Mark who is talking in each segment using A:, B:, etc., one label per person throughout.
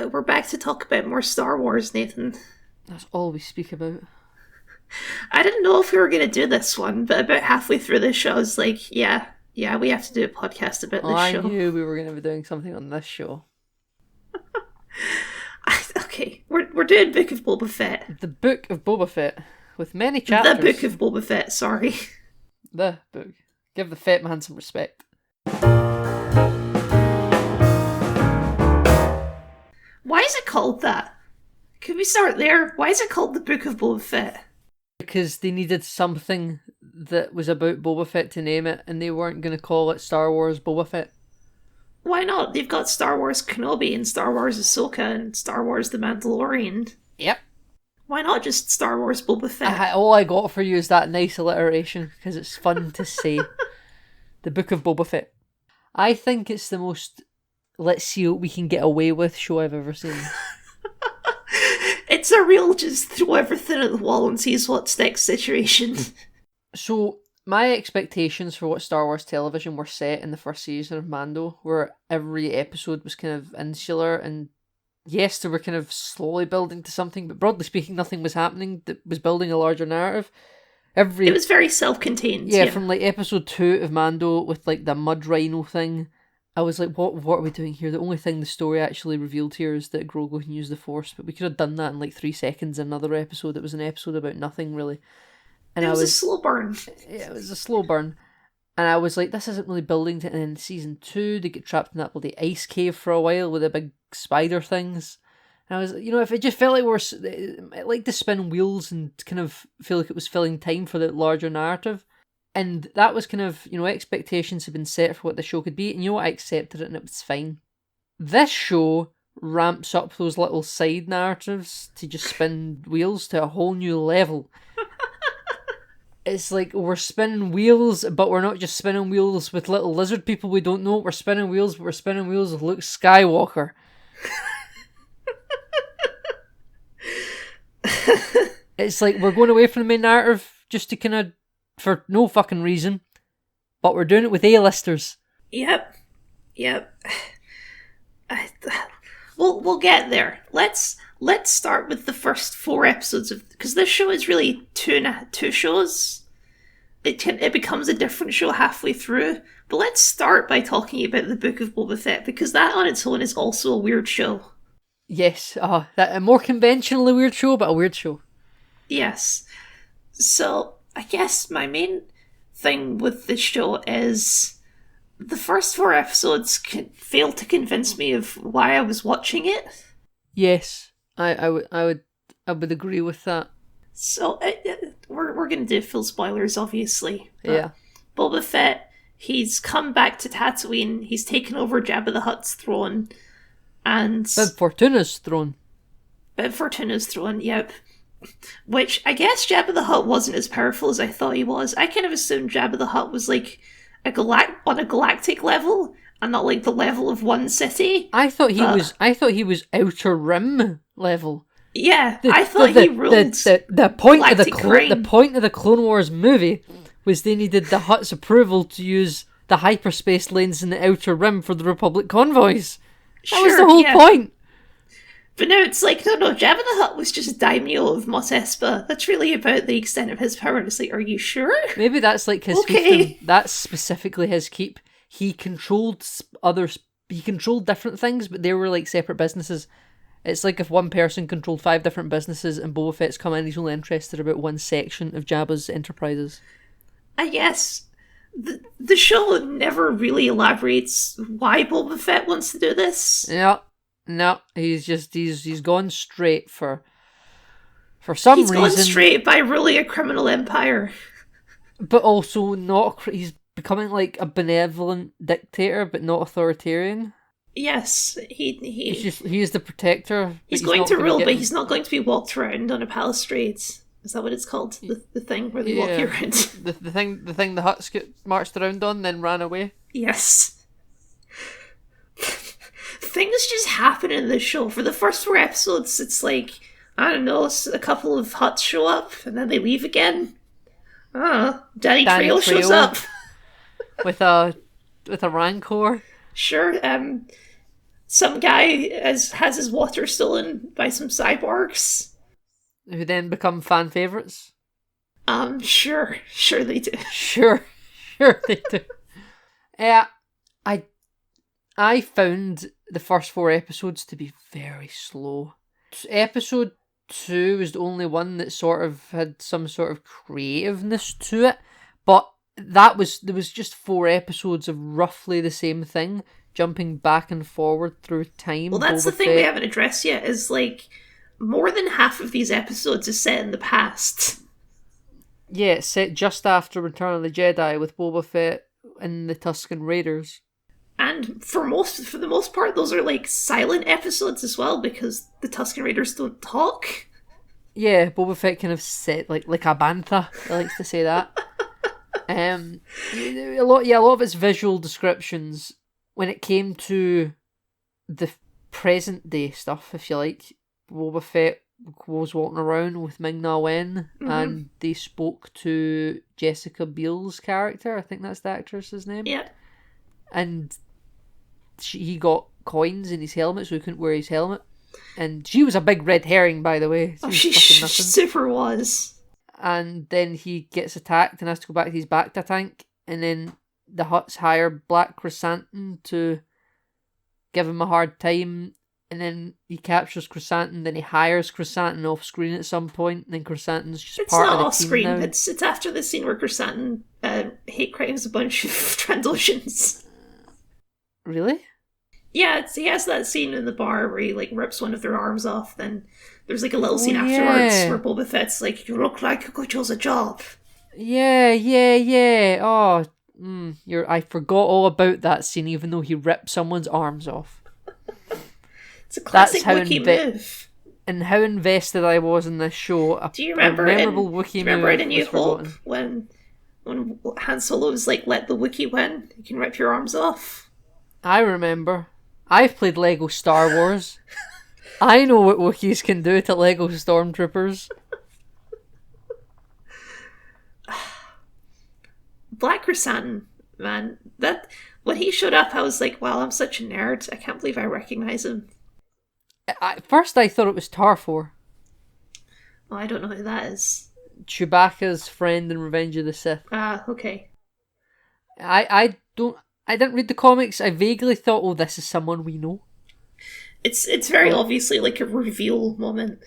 A: we're back to talk about more Star Wars, Nathan.
B: That's all we speak about.
A: I didn't know if we were going to do this one, but about halfway through the show, I was like, yeah, we have to do a podcast about this show.
B: I knew we were going to be doing something on this show.
A: Okay, we're doing Book of Boba Fett.
B: The Book of Boba Fett, with many chapters.
A: The Book of Boba Fett, sorry.
B: The book. Give the Fett man some respect.
A: Why is it called that? Can we start there? Why is it called the Book of Boba Fett?
B: Because they needed something that was about Boba Fett to name it, and they weren't going to call it Star Wars Boba Fett.
A: Why not? They've got Star Wars Kenobi and Star Wars Ahsoka and Star Wars The Mandalorian.
B: Yep.
A: Why not just Star Wars Boba Fett?
B: All I got for you is that nice alliteration, because it's fun to say. The Book of Boba Fett. I think it's the most let's see what we can get away with show I've ever seen.
A: It's a real just throw everything at the wall and see what's next situation.
B: So, my expectations for what Star Wars television were set in the first season of Mando, where every episode was kind of insular, and yes, they were kind of slowly building to something, but broadly speaking, nothing was happening that was building a larger narrative.
A: It was very self-contained.
B: Yeah, from like episode 2 of Mando with like the mud rhino thing, I was like, what are we doing here? The only thing the story actually revealed here is that Grogu can use the Force, but we could have done that in like 3 seconds in another episode. It was an episode about nothing, really. And
A: it was a slow burn.
B: Yeah, it was a slow burn. And I was like, this isn't really building to... And in season 2, they get trapped in that bloody ice cave for a while with the big spider things. And I was, if it just felt like I like to spin wheels and kind of feel like it was filling time for the larger narrative. And that was kind of, expectations had been set for what the show could be. And I accepted it and it was fine. This show ramps up those little side narratives to just spin wheels to a whole new level. It's like we're spinning wheels, but we're not just spinning wheels with little lizard people we don't know. We're spinning wheels, but we're spinning wheels with Luke Skywalker. It's like we're going away from the main narrative just to kind of, for no fucking reason, but we're doing it with A-listers.
A: Yep. We'll get there. Let's start with the first 4 episodes because this show is really two shows. It becomes a different show halfway through. But let's start by talking about the Book of Boba Fett, because that on its own is also a weird show.
B: Yes, that a more conventionally weird show, but a weird show.
A: Yes. So, I guess my main thing with this show is the first 4 episodes failed to convince me of why I was watching it.
B: Yes, I would agree with that.
A: So, we're going to do full spoilers, obviously.
B: Yeah.
A: Boba Fett, he's come back to Tatooine, he's taken over Jabba the Hutt's throne, and...
B: Bib Fortuna's throne.
A: Bib Fortuna's throne, yep. Which, I guess Jabba the Hutt wasn't as powerful as I thought he was. I kind of assumed Jabba the Hutt was like on a galactic level, and not like the level of one city.
B: I thought he was Outer Rim level.
A: Yeah, I thought he ruled
B: the point of
A: the
B: the point of the Clone Wars movie was they needed the Hutt's approval to use the hyperspace lanes in the Outer Rim for the Republic convoys. That was the whole point.
A: But now it's like, no, Jabba the Hutt was just daimyo of Mos Espa. That's really about the extent of his power. And it's like, are you sure?
B: Maybe that's like his fiefdom. That's specifically his keep. He controlled different things, but they were like separate businesses. It's like if one person controlled 5 different businesses and Boba Fett's come in, he's only interested about one section of Jabba's enterprises.
A: I guess the show never really elaborates why Boba Fett wants to do this.
B: Yeah. No, he's gone straight for some reason.
A: He's gone straight by ruling a criminal empire.
B: But also he's becoming like a benevolent dictator, but not authoritarian.
A: Yes, he
B: is the protector.
A: He's going to rule, but he's not going to be walked around on a balustrade. Is that what it's called? The thing where they walk you around.
B: The thing the Hutts get marched around on, then ran away.
A: Yes. Things just happen in this show. For the first 4 episodes, it's like, I don't know, a couple of Hutts show up and then they leave again. Danny Trejo shows up
B: with a rancor.
A: Sure. some guy has his water stolen by some cyborgs.
B: Who then become fan favourites.
A: Sure they do.
B: Sure they do. I found the first 4 episodes to be very slow. Episode 2 was the only one that sort of had some sort of creativeness to it, but there was just 4 episodes of roughly the same thing, jumping back and forward through time.
A: Well, that's Boba the thing Fett. We haven't addressed yet, is like more than half of these episodes is set in the past.
B: Yeah, it's set just after Return of the Jedi with Boba Fett and the Tusken Raiders.
A: And for the most part, those are like silent episodes as well, because the Tusken Raiders don't talk.
B: Yeah, Boba Fett kind of said like a bantha. He likes to say that. A lot of its visual descriptions when it came to the present day stuff, if you like. Boba Fett was walking around with Ming-Na Wen, and they spoke to Jessica Biel's character. I think that's the actress's name.
A: Yeah. And
B: he got coins in his helmet, so he couldn't wear his helmet. And she was a big red herring, by the way.
A: She super was.
B: And then he gets attacked and has to go back to his Bacta tank. And then the Hutts hire Black Chrysanthemum to give him a hard time. And then he captures Chrysanthemum, then he hires Chrysanthemum off screen at some point, and then Chrysanthemum's just part of the team. It's not off screen, now.
A: It's after the scene where Chrysanthemum hate crimes a bunch of Trandoshians.
B: Really?
A: Yeah, he has that scene in the bar where he like rips one of their arms off, then there's like a little scene afterwards where Boba Fett's like, you look like you could use a job.
B: Yeah. Oh, I forgot all about that scene, even though he ripped someone's arms off.
A: It's a classic Wookiee move.
B: And how invested I was in this show.
A: Do you remember in A New Hope when Han Solo was like, let the Wookiee win, you can rip your arms off?
B: I remember. I've played Lego Star Wars. I know what Wookiees can do to Lego Stormtroopers.
A: Black Chrysanthemum, man. When he showed up, I was like, wow, I'm such a nerd. I can't believe I recognize him.
B: At first, I thought it was Tarfor.
A: Oh, I don't know who that is.
B: Chewbacca's friend in Revenge of the Sith.
A: Ah, okay.
B: I didn't read the comics. I vaguely thought, oh, this is someone we know.
A: It's very obviously like a reveal moment.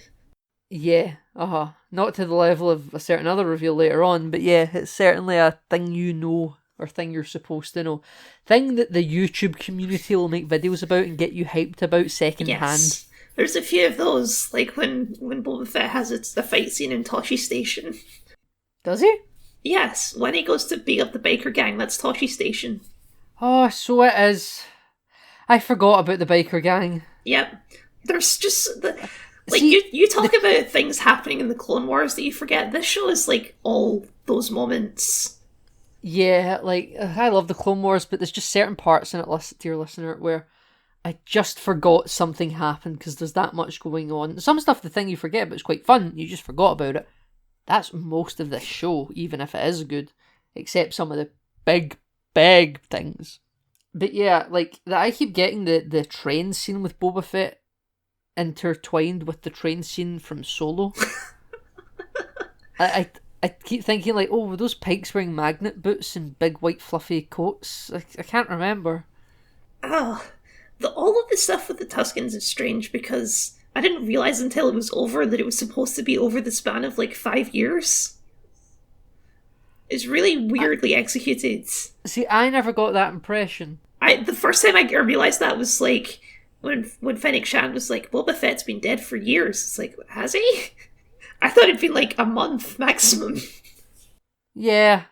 B: Yeah, not to the level of a certain other reveal later on, but yeah, it's certainly a thing you know, or thing you're supposed to know. Thing that the YouTube community will make videos about and get you hyped about secondhand.
A: Yes. There's a few of those, like when Boba Fett has the fight scene in Toshi Station.
B: Does he?
A: Yes, when he goes to beat up the biker gang, that's Toshi Station.
B: Oh, so it is. I forgot about the biker gang.
A: Yep. There's just... you talk about things happening in the Clone Wars that you forget. This show is like all those moments.
B: Yeah, like, I love the Clone Wars, but there's just certain parts in it, dear listener, where I just forgot something happened because there's that much going on. Some stuff, the thing you forget, but it's quite fun, you just forgot about it. That's most of this show, even if it is good, except some of the big things. But yeah, like, I keep getting the train scene with Boba Fett intertwined with the train scene from Solo. I keep thinking, like, oh, were those Pikes wearing magnet boots and big white fluffy coats? I can't remember.
A: Oh, all of the stuff with the Tuskens is strange because I didn't realise until it was over that it was supposed to be over the span of like 5 years. It's really weirdly executed.
B: See, I never got that impression.
A: The first time I realised that was like when Fennec Shand was like, Boba Fett's been dead for years. It's like, has he? I thought it'd been like a month maximum.
B: Yeah.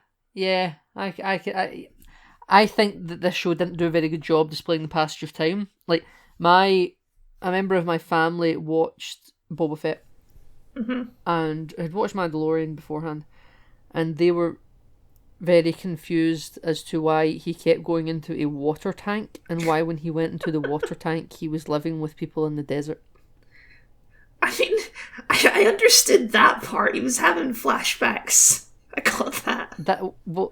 B: I think that this show didn't do a very good job displaying the passage of time. Like, a member of my family watched Boba Fett and had watched Mandalorian beforehand, and they were very confused as to why he kept going into a water tank and why when he went into the water tank he was living with people in the desert.
A: I mean, I understood that part. He was having flashbacks. I got that.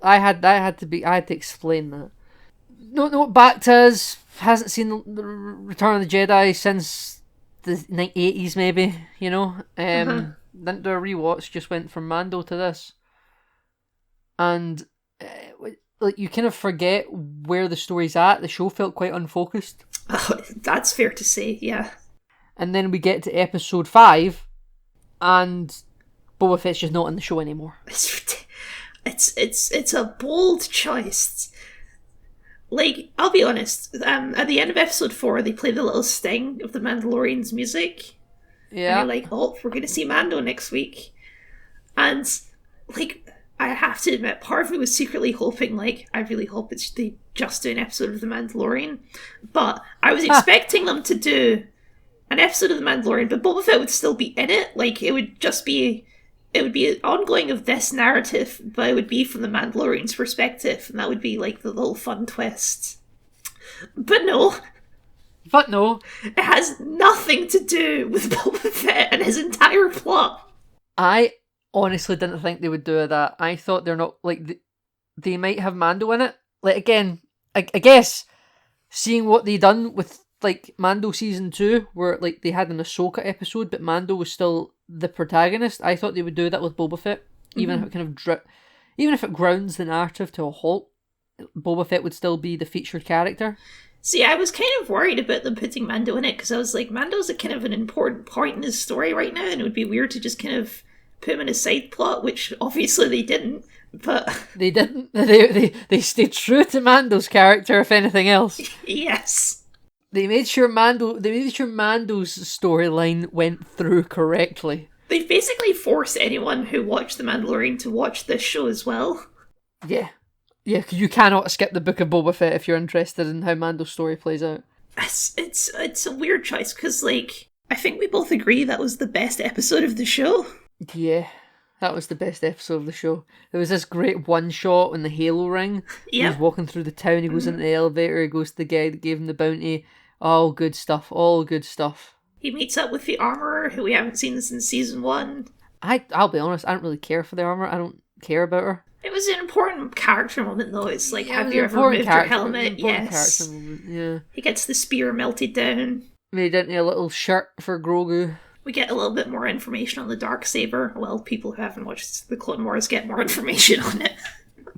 B: I had to explain that. No, back to us. hasn't seen the Return of the Jedi since the 80s, maybe, you know. Didn't do a rewatch, just went from Mando to this. And like you kind of forget where the story's at. The show felt quite unfocused.
A: Oh, that's fair to say, yeah.
B: And then we get to episode 5, and Boba Fett's just not in the show anymore.
A: It's a bold choice. Like, I'll be honest, at the end of episode 4, they play the little sting of the Mandalorian's music.
B: Yeah.
A: And you're like, oh, we're going to see Mando next week. And, like, I have to admit, part of me was secretly hoping, like, I really hope they just do an episode of The Mandalorian. But I was expecting them to do an episode of The Mandalorian, but Boba Fett would still be in it. Like, it would be an ongoing of this narrative, but it would be from the Mandalorian's perspective, and that would be, like, the little fun twist. But no. It has nothing to do with Boba Fett and his entire plot.
B: I honestly didn't think they would do that. I thought they're not, like, they might have Mando in it. Like, again, I guess, seeing what they done with, like, Mando Season 2, where, like, they had an Ahsoka episode, but Mando was still the protagonist, I thought they would do that with Boba Fett. Even if it kind of even if it grounds the narrative to a halt, Boba Fett would still be the featured character.
A: See, I was kind of worried about them putting Mando in it, because I was like, Mando's a kind of an important point in his story right now, and it would be weird to just kind of put him in a side plot, which obviously they didn't, but...
B: They didn't. They stayed true to Mando's character, if anything else.
A: Yes.
B: They made sure Mando's storyline went through correctly.
A: They've basically forced anyone who watched The Mandalorian to watch this show as well.
B: Yeah. Yeah, because you cannot skip the Book of Boba Fett if you're interested in how Mando's story plays out.
A: It's a weird choice, because, like, I think we both agree that was the best episode of the show.
B: Yeah, that was the best episode of the show. There was this great one shot in the Halo ring.
A: Yeah.
B: He's walking through the town, he goes into the elevator, he goes to the guy that gave him the bounty. All good stuff, all good stuff.
A: He meets up with the armorer, who we haven't seen since season 1.
B: I'll be honest, I don't really care for the armorer. I don't care about her.
A: It was an important character moment, though. It's like,
B: Yeah,
A: have you ever removed your helmet? Yes.
B: Character moment, yeah.
A: He gets the spear melted down.
B: Made into a little shirt for Grogu.
A: We get a little bit more information on the Darksaber. Well, people who haven't watched the Clone Wars get more information on it.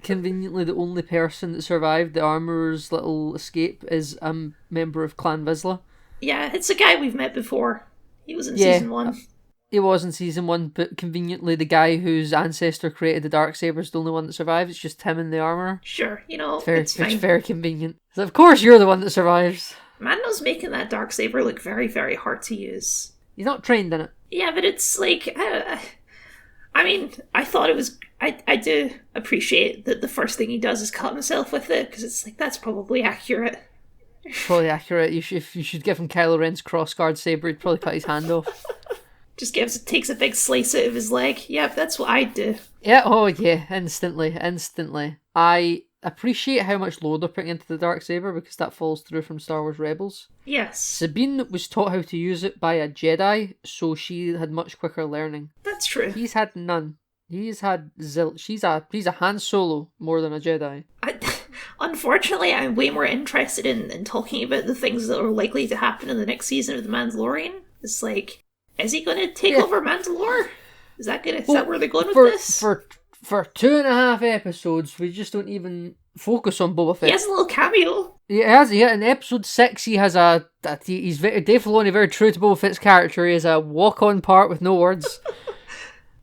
B: Conveniently, the only person that survived the armorer's little escape is a member of Clan Vizsla.
A: Yeah, it's a guy we've met before. He was in season 1.
B: He was in season 1, but conveniently the guy whose ancestor created the Darksaber is the only one that survives. It's just him and the armorer.
A: Sure, you know,
B: it's very convenient. So of course you're the one that survives.
A: Mando's making that Darksaber look very, very hard to use.
B: He's not trained in it.
A: Yeah, but it's like... I mean, I thought it was... I do appreciate that the first thing he does is cut himself with it, because it's like, that's probably accurate.
B: Probably accurate. If you should give him Kylo Ren's crossguard saber, he'd probably cut his hand off.
A: Just takes a big slice out of his leg. Yeah, that's what I'd do.
B: Yeah, oh yeah, instantly. I appreciate how much lore they're putting into the Darksaber, because that falls through from Star Wars Rebels.
A: Yes.
B: Sabine was taught how to use it by a Jedi, so she had much quicker learning.
A: That's true.
B: He's had none. He's had zilch. He's a Han Solo more than a Jedi.
A: Unfortunately, I'm way more interested in talking about the things that are likely to happen in the next season of The Mandalorian. It's like, is he going to take over Mandalore? Is that where they're going with this?
B: For 2.5 episodes, we just don't even focus on Boba Fett.
A: He has a little cameo.
B: Yeah, in episode 6, he has he's very, Dave Filoni, very true to Boba Fett's character. He has a walk-on part with no words.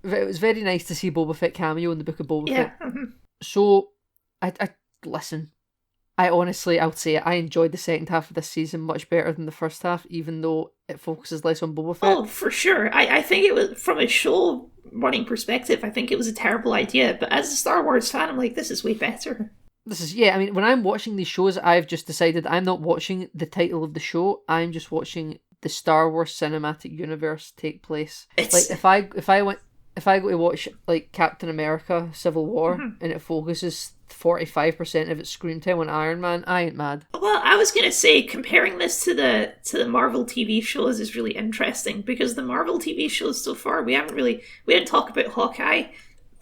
B: It was very nice to see Boba Fett cameo in the Book of Boba Fett.
A: Mm-hmm.
B: So, listen, I would say it, I enjoyed the second half of this season much better than the first half, even though it focuses less on Boba Fett.
A: Oh, for sure. I think it was, from a show running perspective, I think it was a terrible idea, but as a Star Wars fan, I'm like, this is way better.
B: I mean, when I'm watching these shows, I've just decided I'm not watching the title of the show, I'm just watching the Star Wars cinematic universe take place. Like, if I go to watch, like, Captain America Civil War, and it focuses 45% of its screen time on Iron Man, I ain't mad.
A: Well, I was gonna say, comparing this to the Marvel TV shows is really interesting, because the Marvel TV shows so far, we didn't talk about Hawkeye,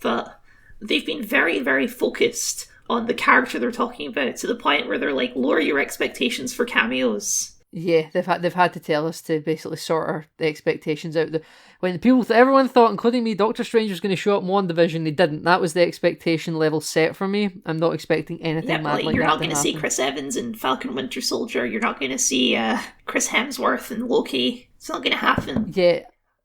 A: but they've been very, very focused on the character they're talking about, to the point where they're like, lower your expectations for cameos.
B: Yeah, they've had to tell us to basically sort our expectations out. When everyone thought, including me, Doctor Strange was going to show up in WandaVision, they didn't. That was the expectation level set for me. I'm not expecting anything mad like that.
A: You're not going
B: to
A: see Chris Evans in Falcon Winter Soldier. You're not going to see Chris Hemsworth in Loki. It's not going to happen.
B: Yeah,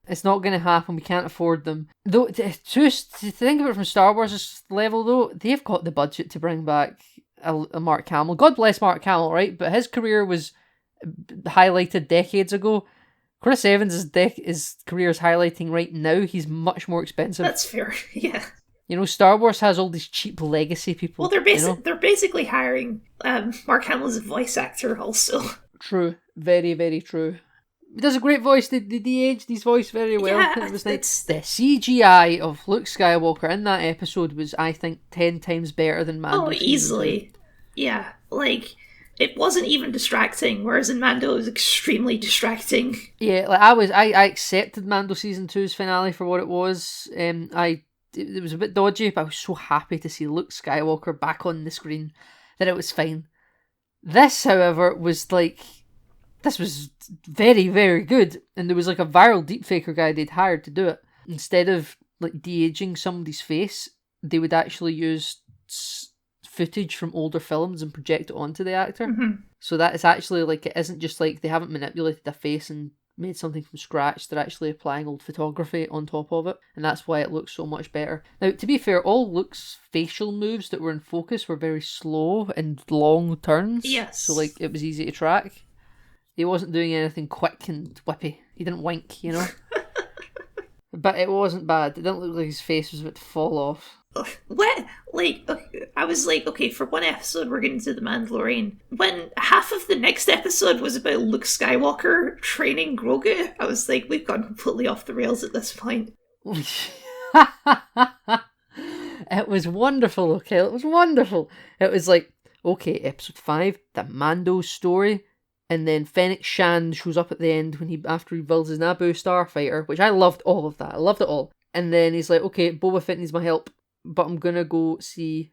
B: it's not going to happen. We can't afford them. Though, to think of it from Star Wars' level, though, they've got the budget to bring back a Mark Hamill. God bless Mark Hamill, right? But his career was highlighted decades ago. Chris Evans' career is highlighting right now. He's much more expensive.
A: That's fair, yeah.
B: You know, Star Wars has all these cheap legacy people.
A: Well, they're basically hiring Mark Hamill as a voice actor also.
B: True. Very, very true. He does a great voice. They de-aged his voice very well.
A: Yeah,
B: it was nice. The CGI of Luke Skywalker in that episode was, I think, 10 times better than Mando.
A: Oh, easily. Yeah, like, it wasn't even distracting, whereas in Mando it was extremely distracting.
B: Yeah, like I accepted Mando Season 2's finale for what it was. It was a bit dodgy, but I was so happy to see Luke Skywalker back on the screen that it was fine. This, however, was very, very good, and there was like a viral deepfaker guy they'd hired to do it. Instead of like de-aging somebody's face, they would actually use footage from older films and project it onto the actor.
A: Mm-hmm.
B: So that is actually like, it isn't just like they haven't manipulated a face and made something from scratch. They're actually applying old photography on top of it, and that's why it looks so much better. Now, to be fair, all Luke's facial moves that were in focus were very slow and long turns.
A: Yes.
B: So like it was easy to track. He wasn't doing anything quick and whippy. He didn't wink, you know. But it wasn't bad. It didn't look like his face was about to fall off.
A: What? Like, I was like, okay, for one episode we're getting to The Mandalorian. When half of the next episode was about Luke Skywalker training Grogu, I was like, we've gone completely off the rails at this point.
B: It was wonderful, okay? It was wonderful. It was like, okay, episode 5, the Mando story, and then Fennec Shand shows up at the end after he builds his Naboo starfighter, which I loved all of that. I loved it all. And then he's like, okay, Boba Fett needs my help, but I'm gonna go see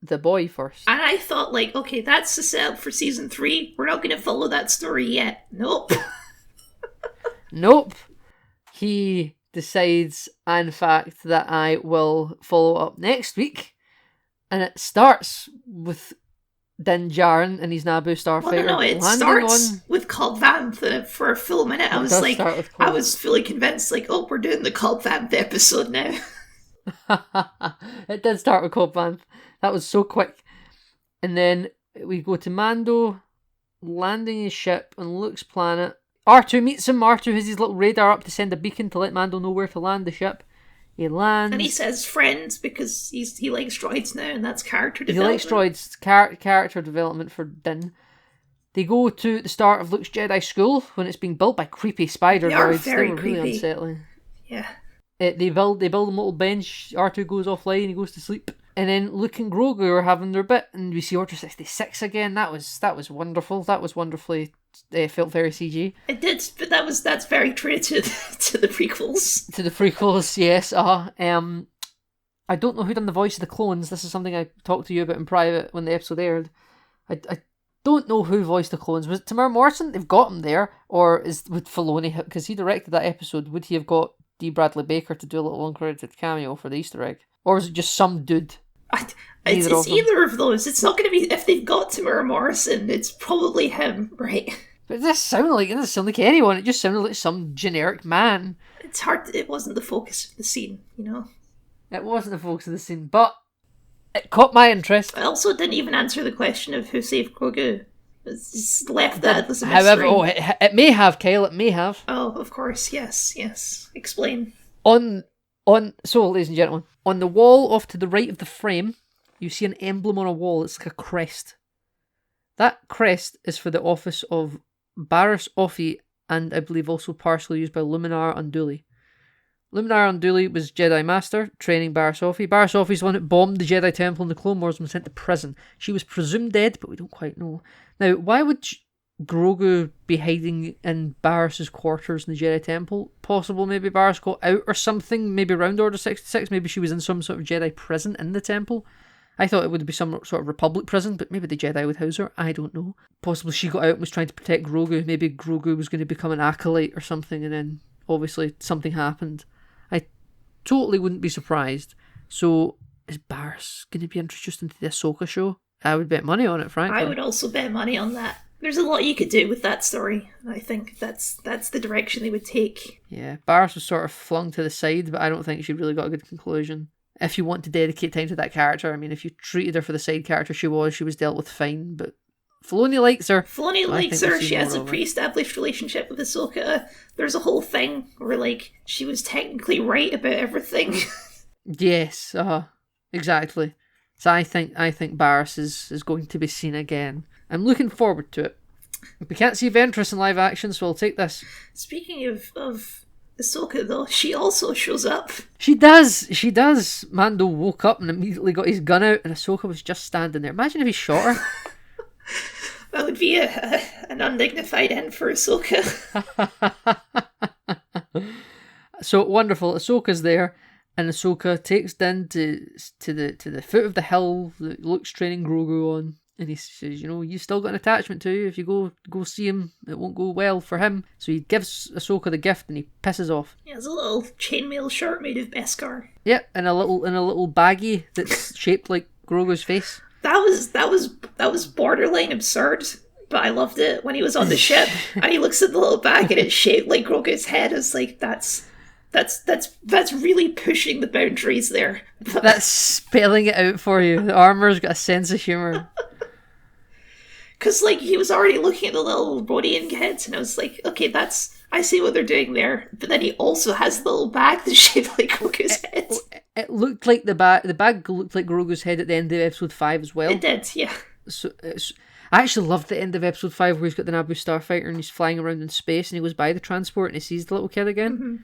B: the boy first.
A: And I thought, like, okay, that's the setup for season 3. We're not gonna follow that story yet. Nope.
B: Nope. He decides, in fact, that I will follow up next week, and it starts with Din Djarin and his Naboo starfighter.
A: Well, no, it starts with Cobb Vanth for a full minute. I was fully convinced, like, oh, we're doing the Cobb Vanth episode now.
B: It did start with Cobb Vanth. That was so quick. And then we go to Mando landing his ship on Luke's planet. R2 meets him. R2 has his little radar up to send a beacon to let Mando know where to land the ship. He lands.
A: And he says friends because he likes droids now, and that's character development.
B: He likes droids. Character development for Din. They go to the start of Luke's Jedi school when it's being built by creepy spider droids. They were
A: creepy.
B: Really unsettling.
A: Yeah.
B: They build a little bench. R2 goes offline. He goes to sleep. And then Luke and Grogu are having their bit, and we see Order 66 again. That was wonderful. That was wonderfully. Felt very CG.
A: It did, but that's very true to the prequels.
B: To the prequels, yes. I don't know who done the voice of the clones. This is something I talked to you about in private when the episode aired. I don't know who voiced the clones. Was it Tamara Morrison? They've got him there, or would Filoni, because he directed that episode? Would he have got D. Bradley Baker to do a little uncredited cameo for the Easter egg, or was it just some dude?
A: It's either of those. It's not going to be, if they've got Tamara Morrison, it's probably him, right?
B: But it doesn't sound like anyone. It just sounded like some generic man.
A: It's hard. It wasn't the focus of the scene, you know?
B: It wasn't the focus of the scene, but it caught my interest.
A: I also didn't even answer the question of who saved Grogu. It's just left that as a mystery.
B: However, it may have, Kyle, it may have.
A: Oh, of course, yes. Explain.
B: So, ladies and gentlemen, on the wall off to the right of the frame, you see an emblem on a wall. It's like a crest. That crest is for the office of Barriss Offee, and I believe also partially used by Luminar Unduli. Luminar Unduli was Jedi Master, training Barriss Offee. Barriss Offee is the one that bombed the Jedi Temple in the Clone Wars and was sent to prison. She was presumed dead, but we don't quite know. Now, why would Grogu be hiding in Barriss's quarters in the Jedi Temple? Possible maybe Barriss got out or something, maybe around Order 66, maybe she was in some sort of Jedi prison in the temple. I thought it would be some sort of Republic prison, but maybe the Jedi would house her. I don't know. Possibly she got out and was trying to protect Grogu. Maybe Grogu was going to become an acolyte or something, and then obviously something happened. I totally wouldn't be surprised. So is Barriss going to be introduced into the Ahsoka show? I would bet money on it, frankly.
A: I would also bet money on that. There's a lot you could do with that story. I think that's the direction they would take.
B: Yeah, Barriss was sort of flung to the side, but I don't think she really got a good conclusion. If you want to dedicate time to that character, I mean, if you treated her for the side character she was dealt with fine, but Filoni likes her.
A: Filoni likes her. She has a pre-established relationship with Ahsoka. There's a whole thing where, like, she was technically right about everything.
B: Yes, exactly. So I think Barriss is going to be seen again. I'm looking forward to it. We can't see Ventress in live action, so I'll take this.
A: Speaking of Ahsoka, though, she also shows up.
B: She does. Mando woke up and immediately got his gun out, and Ahsoka was just standing there. Imagine if he shot her.
A: That would be an undignified end for Ahsoka.
B: So wonderful. Ahsoka's there, and Ahsoka takes Din to the foot of the hill that Luke's training Grogu on. And he says, you still got an attachment to you. If you go see him, it won't go well for him. So he gives Ahsoka the gift and he pisses off.
A: Yeah, it's a little chainmail shirt made of Beskar.
B: Yep, and a little baggie that's shaped like Grogu's face.
A: That was borderline absurd, but I loved it when he was on the ship and he looks at the little bag and it's shaped like Grogu's head. It's like that's really pushing the boundaries there.
B: That's spelling it out for you. The armor's got a sense of humour.
A: Because, like, he was already looking at the little Rodian heads, and I was like, okay, I see what they're doing there. But then he also has the little bag that's shaped like Grogu's head.
B: It looked like the bag looked like Grogu's head at the end of episode 5 as well.
A: It did, yeah.
B: So I actually loved the end of episode 5 where he's got the Naboo starfighter and he's flying around in space and he goes by the transport and he sees the little kid again.
A: Mm-hmm.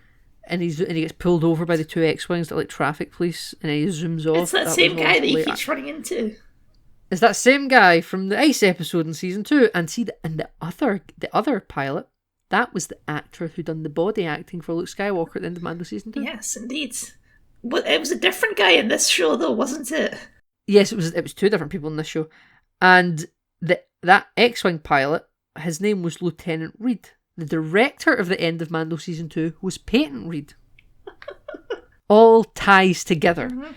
B: And he gets pulled over by the two X-Wings that are like traffic police and he zooms off.
A: It's that same guy that he keeps running into.
B: It's that same guy from the Ice episode in season 2, and see, the other pilot, that was the actor who done the body acting for Luke Skywalker at the end of Mando season 2.
A: Yes, indeed. But it was a different guy in this show, though, wasn't it?
B: Yes, it was two different people in this show, and that X-wing pilot, his name was Lieutenant Reed. The director of the end of Mando season 2 was Peyton Reed. All ties together.
A: Mm-hmm.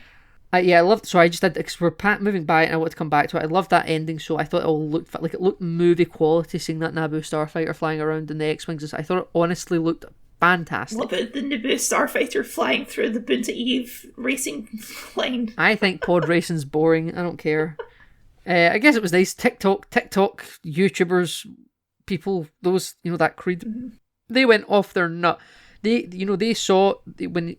B: I loved. So I just did because we're moving by, and I want to come back to it. I loved that ending, so I thought it all looked like it looked movie quality. Seeing that Naboo starfighter flying around in the X-wings, I thought it honestly looked fantastic.
A: What about the Naboo starfighter flying through the Boonta Eve racing line?
B: I think pod racing's boring. I don't care. I guess it was nice. TikTok YouTubers, people, those that creed, they went off their nut. They saw when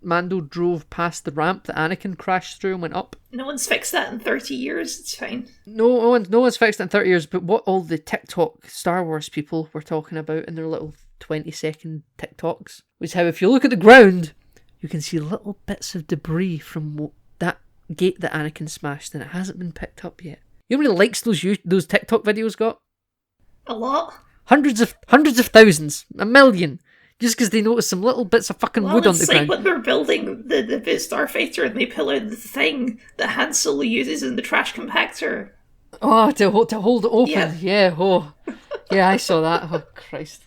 B: Mando drove past the ramp that Anakin crashed through and went up.
A: No one's fixed that in 30 years. It's fine.
B: No one's fixed it in 30 years. But what all the TikTok Star Wars people were talking about in their little 20-second TikToks was how if you look at the ground, you can see little bits of debris from that gate that Anakin smashed, and it hasn't been picked up yet. You know how many likes those TikTok videos got?
A: A lot.
B: Hundreds of thousands, 1 million. Just because they noticed some little bits of fucking wood on the ground.
A: It's like when they're building the starfighter and they pull out the thing that Han Solo uses in the trash compactor.
B: Oh, to hold it open. Yeah. Yeah, I saw that. Oh, Christ.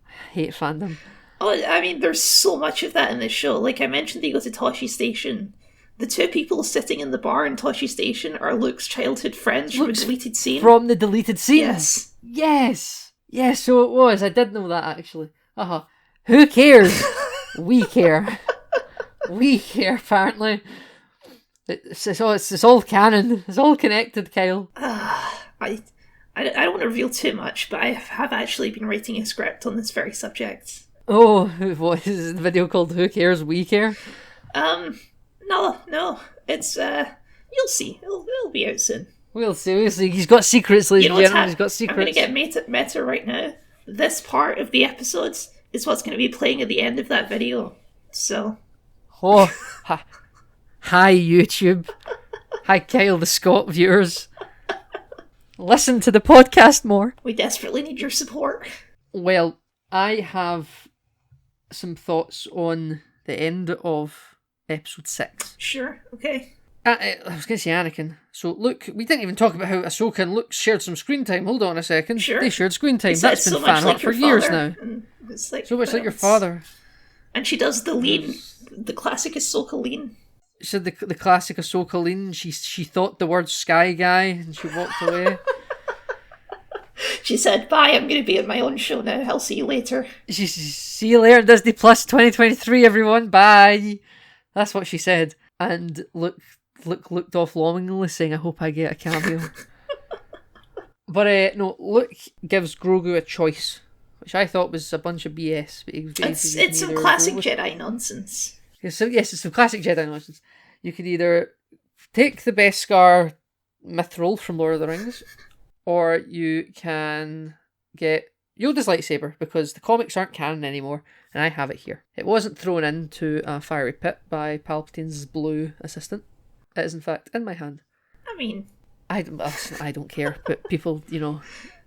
B: I hate fandom.
A: Oh, I mean, there's so much of that in this show. Like I mentioned, they go to Toshi Station. The two people sitting in the bar in Toshi Station are Luke's childhood friends from a deleted scene.
B: From the deleted scene?
A: Yes.
B: Yes, so it was. I did know that, actually. Who cares? We care. We care, apparently. It's all canon. It's all connected, Kyle.
A: I don't want to reveal too much, but I have actually been writing a script on this very subject.
B: Oh, what is the video called Who Cares? We Care?
A: No. It's, you'll see. It'll be out soon.
B: We'll see. He's got secrets, ladies and gentlemen. He's got secrets.
A: I'm going to get meta right now. This part of the episodes is what's going to be playing at the end of that video. So.
B: Oh, hi YouTube. Hi Kyle the Scott viewers. Listen to the podcast more.
A: We desperately need your support.
B: Well, I have some thoughts on the end of episode 6.
A: Sure, okay.
B: I was going to say Anakin. So, Luke, we didn't even talk about how Ahsoka and Luke shared some screen time. Hold on a second.
A: Sure.
B: They shared screen time.
A: He said
B: That's been
A: so much
B: fan
A: like
B: art for
A: your
B: years
A: father,
B: now.
A: and it's like,
B: So much like your
A: it's-
B: father.
A: And she does the lean, the classic Ahsoka lean.
B: She said the classic Ahsoka lean. She thought the word Sky Guy and she walked away.
A: She said, "Bye, I'm going to be on my own show now. I'll see you later."
B: See you later, Disney Plus 2023, everyone. Bye. That's what she said. And Luke looked off longingly, saying, "I hope I get a cameo." But no, Luke gives Grogu a choice, which I thought was a bunch of BS. But
A: It's some classic Jedi nonsense.
B: So yes, it's some classic Jedi nonsense. You could either take the Beskar mithril from Lord of the Rings, or you can get Yoda's lightsaber, because the comics aren't canon anymore, and I have it here. It wasn't thrown into a fiery pit by Palpatine's blue assistant. It is, in fact, in my hand.
A: I mean,
B: I don't care, but people,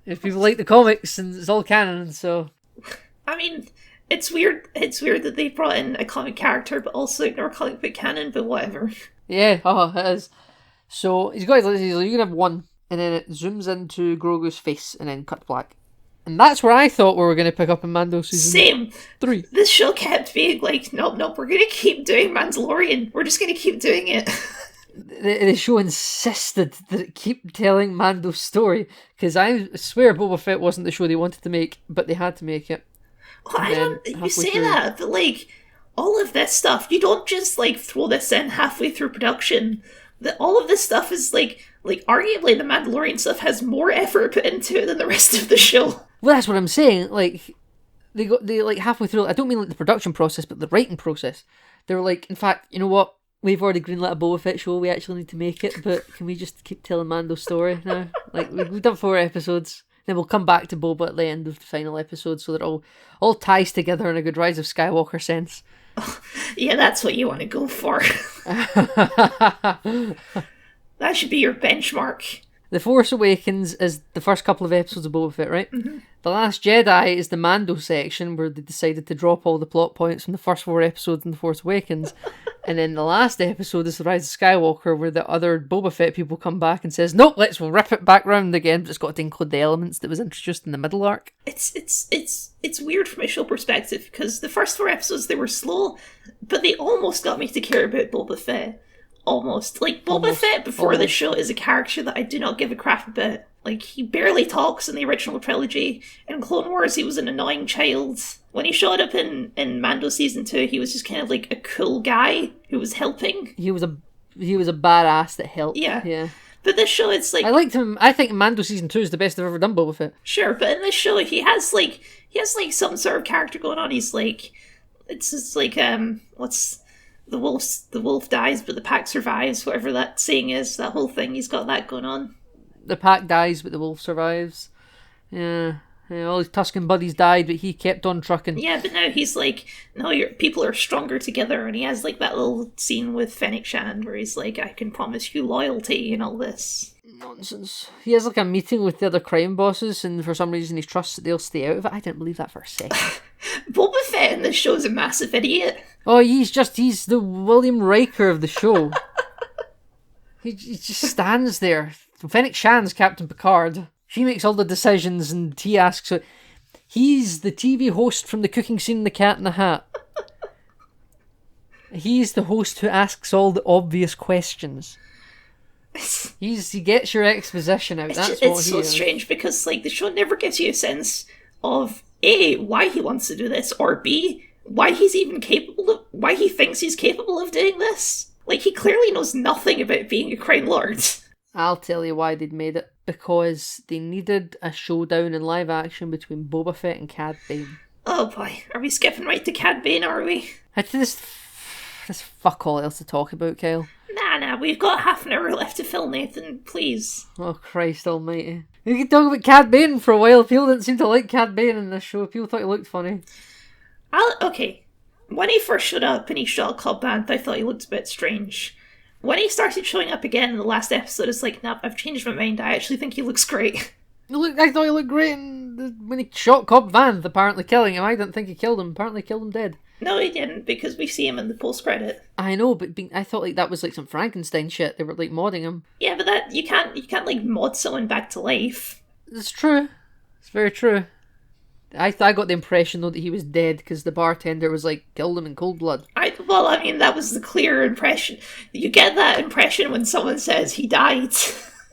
B: if people like the comics, and it's all canon, so...
A: I mean, it's weird. It's weird that they brought in a comic character, but also ignore comic book canon, but whatever.
B: Yeah, it is. So, he's got his, you can have one, and then it zooms into Grogu's face, and then cut black. And that's where I thought we were going to pick up in Mando season
A: Same.
B: 3.
A: This show kept being like, nope, we're going to keep doing Mandalorian. We're just going to keep doing it.
B: The show insisted that it keep telling Mando's story, because I swear Boba Fett wasn't the show they wanted to make, but they had to make it.
A: Well, you say that, but like, all of this stuff, you don't just like throw this in halfway through production. That all of this stuff is like arguably the Mandalorian stuff has more effort put into it than the rest of the show.
B: Well, that's what I'm saying. Like, they like halfway through. I don't mean like the production process, but the writing process. They were like, in fact, you know what? We've already greenlit a Boba Fett show. We actually need to make it, but can we just keep telling Mando's story now? Like, we've done 4 episodes. Then we'll come back to Boba at the end of the final episode, so that it all ties together in a good Rise of Skywalker sense.
A: Yeah, that's what you want to go for. That should be your benchmark.
B: The Force Awakens is the first couple of episodes of Boba Fett, right?
A: Mm-hmm.
B: The Last Jedi is the Mando section, where they decided to drop all the plot points from the first 4 episodes in The Force Awakens. And then the last episode is The Rise of Skywalker, where the other Boba Fett people come back and says, nope, let's rip it back round again, but it's got to include the elements that was introduced in the middle arc.
A: It's weird from a show perspective, because the first 4 episodes, they were slow, but they almost got me to care about Boba Fett. Almost. Like, Boba Fett before the show is a character that I do not give a crap about. Like, he barely talks in the original trilogy. In Clone Wars, he was an annoying child. When he showed up in Mando Season 2, he was just kind of like a cool guy who was helping.
B: He was a badass that helped.
A: Yeah. But this show, it's like...
B: I liked him. I think Mando Season 2 is the best I've ever done Boba Fett.
A: Sure, but in this show, he has some sort of character going on. He's like... It's just like, what's... The wolf dies, but the pack survives, whatever that saying is, that whole thing, he's got that going on.
B: The pack dies, but the wolf survives. Yeah, all his Tusken buddies died, but he kept on trucking.
A: Yeah, but now he's like, no, your people are stronger together, and he has like that little scene with Fennec Shand where he's like, I can promise you loyalty and all this.
B: Nonsense. He has like a meeting with the other crime bosses, and for some reason he trusts that they'll stay out of it. I didn't believe that for a second.
A: Boba Fett in this show is a massive idiot.
B: Oh, he's the William Riker of the show. he just stands there. Fennec Shan's Captain Picard. She makes all the decisions, and he asks her. He's the TV host from the cooking scene in The Cat in the Hat. He's the host who asks all the obvious questions. He gets your exposition out.
A: It's so strange, because like the show never gives you a sense of A, why he wants to do this, or B, why he thinks he's capable of doing this. Like, he clearly knows nothing about being a crime lord.
B: I'll tell you why they'd made it. Because they needed a showdown in live action between Boba Fett and Cad Bane.
A: Oh boy, are we skipping right to Cad Bane, are we?
B: There's fuck all else to talk about, Kyle.
A: Nah, we've got half an hour left to fill, Nathan, please.
B: Oh, Christ almighty. We could talk about Cad Bane for a while. People didn't seem to like Cad Bane in this show. People thought he looked funny.
A: Okay. When he first showed up and he shot Cobb Vanth, I thought he looked a bit strange. When he started showing up again in the last episode, it's like, nah, I've changed my mind. I actually think he looks great.
B: I thought he looked great when he shot Cobb Vanth, apparently killing him. I didn't think he killed him. Apparently he killed him dead.
A: No, he didn't, because we see him in the post-credit.
B: I know, but I thought like that was like some Frankenstein shit. They were like modding him.
A: Yeah, but that you can't like mod someone back to life.
B: It's true. It's very true. I got the impression though that he was dead because the bartender was like killed him in cold blood.
A: I mean, that was the clear impression. You get that impression when someone says he died.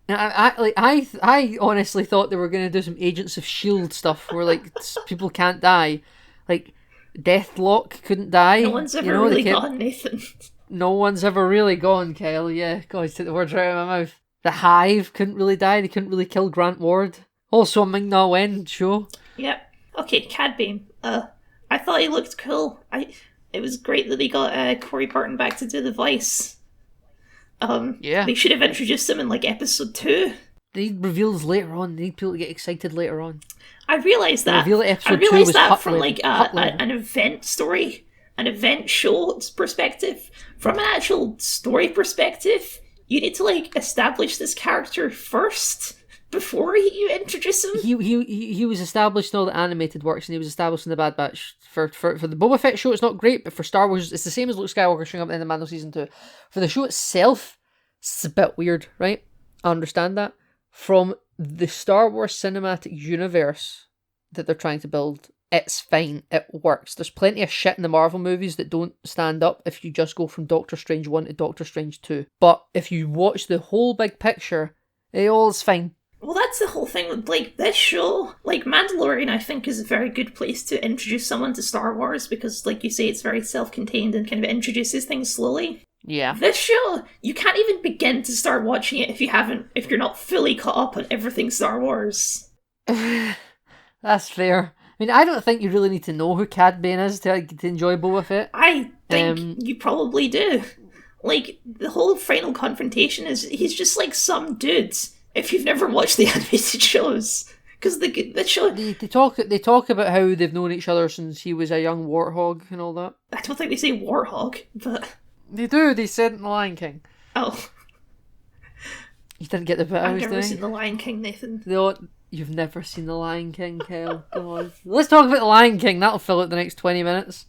B: I honestly thought they were going to do some Agents of S.H.I.E.L.D. stuff where like people can't die. Like Deathlock couldn't die.
A: No one's ever really gone, Nathan.
B: No one's ever really gone, Kyle. Yeah, God, took the words right out of my mouth. The Hive couldn't really die. They couldn't really kill Grant Ward. Also a Ming-Na Wen show.
A: Yep. Okay, Cad Bane. I thought he looked cool. It was great that they got Corey Barton back to do the voice.
B: Yeah.
A: They should have introduced him in like episode 2.
B: They need reveals later on. They need people to get excited later on.
A: I realised that. I realised that from like an event story, an event show perspective. From an actual story perspective, you need to like establish this character first before you introduce him.
B: He was established in all the animated works, and he was established in the Bad Batch. For the Boba Fett show, it's not great, but for Star Wars, it's the same as Luke Skywalker showing up in the Mando season 2. For the show itself, it's a bit weird, right? I understand that. From the Star Wars cinematic universe that they're trying to build, it's fine. It works. There's plenty of shit in the Marvel movies that don't stand up if you just go from Doctor Strange 1 to Doctor Strange 2. But if you watch the whole big picture, it all is fine.
A: Well, that's the whole thing with, like, this show. Like, Mandalorian, I think, is a very good place to introduce someone to Star Wars because, like you say, it's very self-contained and kind of introduces things slowly.
B: Yeah.
A: This show, you can't even begin to start watching it if you're not fully caught up on everything Star Wars.
B: That's fair. I mean, I don't think you really need to know who Cad Bane is to enjoy Boba Fett.
A: I think you probably do. Like, the whole final confrontation he's just like some dude. If you've never watched the animated shows, because the show
B: they talk about how they've known each other since he was a young warthog and all that.
A: I don't think they say warthog, but
B: they do. They said in The Lion King.
A: Oh,
B: you didn't get the bit I was doing.
A: I've never seen The Lion King, Nathan.
B: You've never seen The Lion King, Kyle. Come on, let's talk about The Lion King. That'll fill out the next 20 minutes.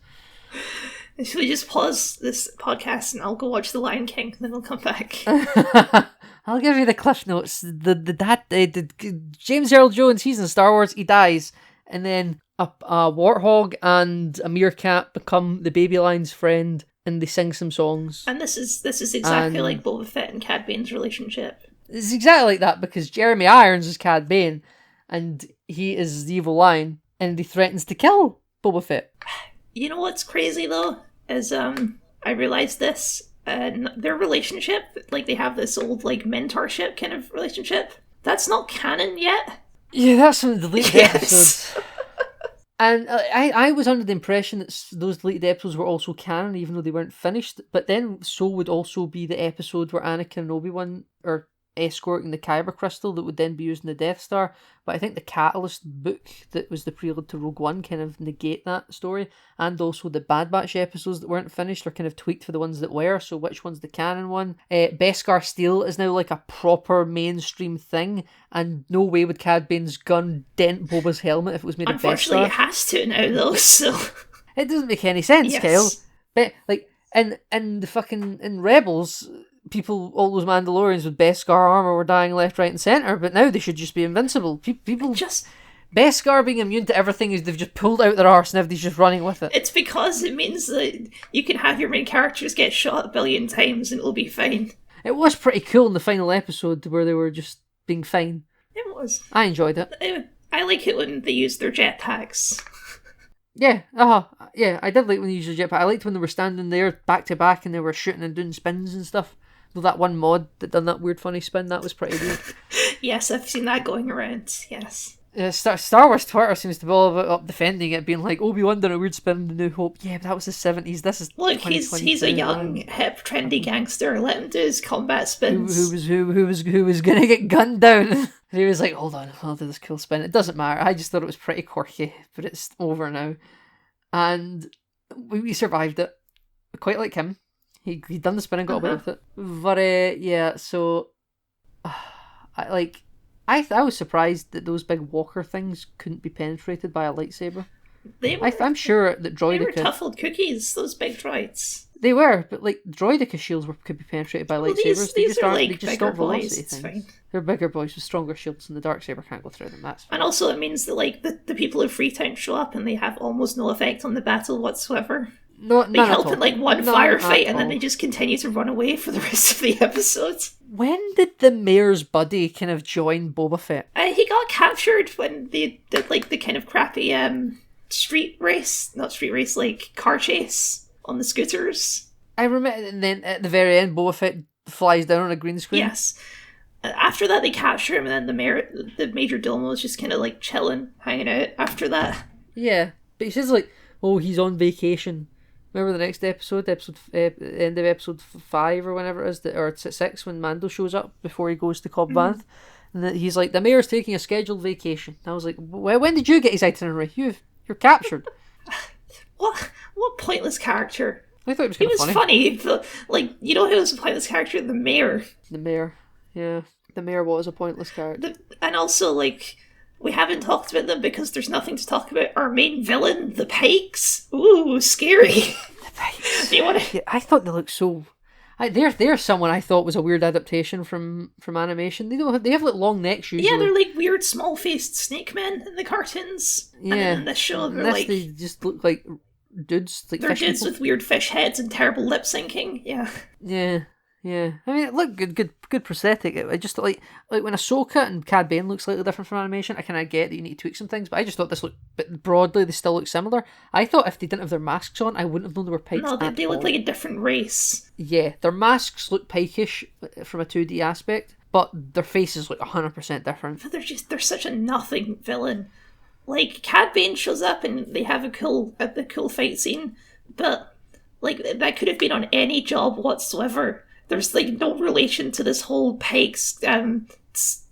A: Should we just pause this podcast and I'll go watch The Lion King, and then we'll come back.
B: I'll give you the cliff notes. The James Earl Jones, he's in Star Wars, he dies, and then a warthog and a meerkat become the baby lion's friend, and they sing some songs.
A: And this is exactly like Boba Fett and Cad Bane's relationship.
B: It's exactly like that because Jeremy Irons is Cad Bane, and he is the evil lion, and he threatens to kill Boba Fett.
A: You know what's crazy though is I realized this. Their relationship, like they have this old like mentorship kind of relationship. That's not canon yet.
B: Yeah, that's from the deleted episodes. And I was under the impression that those deleted episodes were also canon, even though they weren't finished. But then so would also be the episode where Anakin and Obi-Wan are escorting the Kyber crystal that would then be used in the Death Star. But I think the Catalyst book that was the prelude to Rogue One kind of negate that story, and also the Bad Batch episodes that weren't finished are kind of tweaked for the ones that were, so which one's the canon one? Beskar Steel is now like a proper mainstream thing, and no way would Cad Bane's gun dent Boba's helmet if it was made of Beskar.
A: Unfortunately, it has to now though, so...
B: It doesn't make any sense,
A: yes.
B: Kyle. But, like, in Rebels... people, all those Mandalorians with Beskar armor were dying left, right, and center, but now they should just be invincible. People
A: just
B: Beskar being immune to everything is they've just pulled out their arse and everybody's just running with it.
A: It's because it means that you can have your main characters get shot a billion times and it'll be fine.
B: It was pretty cool in the final episode where they were just being fine.
A: It was.
B: I enjoyed it.
A: I like it when they use their jetpacks.
B: Yeah, yeah, I did like when they used their jetpack. I liked when they were standing there back to back and they were shooting and doing spins and stuff. Though that one mod that done that weird funny spin, that was pretty weird.
A: Yes, I've seen that going around, yes.
B: Star Wars Twitter seems to be all about up defending it, being like, Obi-Wan did a weird spin in The New Hope. Yeah, but that was the 70s, this is
A: Look, he's a young, hip, trendy gangster. Let him do his combat spins.
B: Who was gonna get gunned down. And he was like, hold on, I'll do this cool spin. It doesn't matter, I just thought it was pretty quirky, but it's over now. And we survived it. Quite like him. He done the spin and got away with it. But yeah, so I was surprised that those big walker things couldn't be penetrated by a lightsaber.
A: They were,
B: I'm sure that
A: they were
B: Droideka...
A: tough old cookies, those big droids.
B: They were, but like Droideka shields could be penetrated by
A: Well,
B: lightsabers.
A: these are
B: They
A: like
B: just
A: bigger
B: stop velocity
A: boys, it's
B: things.
A: fine.
B: They're bigger boys with stronger shields, and the Darksaber can't go through them. That's fine.
A: And also it means that like the people of Freetown show up and they have almost no effect on the battle whatsoever. They help in like one firefight and then they just continue to run away for the rest of the episode.
B: When did the mayor's buddy kind of join Boba Fett?
A: He got captured when they did like the kind of crappy like car chase on the scooters.
B: I remember, and then at the very end, Boba Fett flies down on a green screen.
A: Yes. After that, they capture him, and then the Major Domo is just kind of like chilling, hanging out after that.
B: Yeah, but he says like, "Oh, he's on vacation." Remember the next episode, end of episode 5 or whenever it is, or 6, when Mando shows up before he goes to Cobb Vanth, and he's like, "The mayor's taking a scheduled vacation." And I was like, "When did you get his itinerary? You're captured."
A: What pointless character.
B: I thought it was
A: funny. Like, you know who was a pointless character? The mayor.
B: The mayor, yeah. The mayor was a pointless character.
A: And also, like, we haven't talked about them because there's nothing to talk about. Our main villain, the Pikes. Ooh, scary.
B: The Pikes.
A: Do you want to...
B: Yeah, I thought they looked so... They're someone I thought was a weird adaptation from animation. They have like long necks usually.
A: Yeah, they're like weird small-faced snake men in the cartoons.
B: Yeah.
A: And then in this show, they're like...
B: They just look like dudes. Like
A: they're dudes with weird fish heads and terrible lip syncing. Yeah.
B: Yeah. I mean, it looked good prosthetic. It just like when Ahsoka and Cad Bane look slightly different from animation, I kind of get that you need to tweak some things, but I just thought this looked, but broadly they still look similar. I thought if they didn't have their masks on, I wouldn't have known they were Pikes.
A: No, they look like a different race.
B: Yeah, their masks look Pike-ish from a 2D aspect, but their faces look 100% different.
A: But they're such a nothing villain. Like, Cad Bane shows up and they have a cool fight scene, but like that could have been on any job whatsoever. There's like no relation to this whole Pikes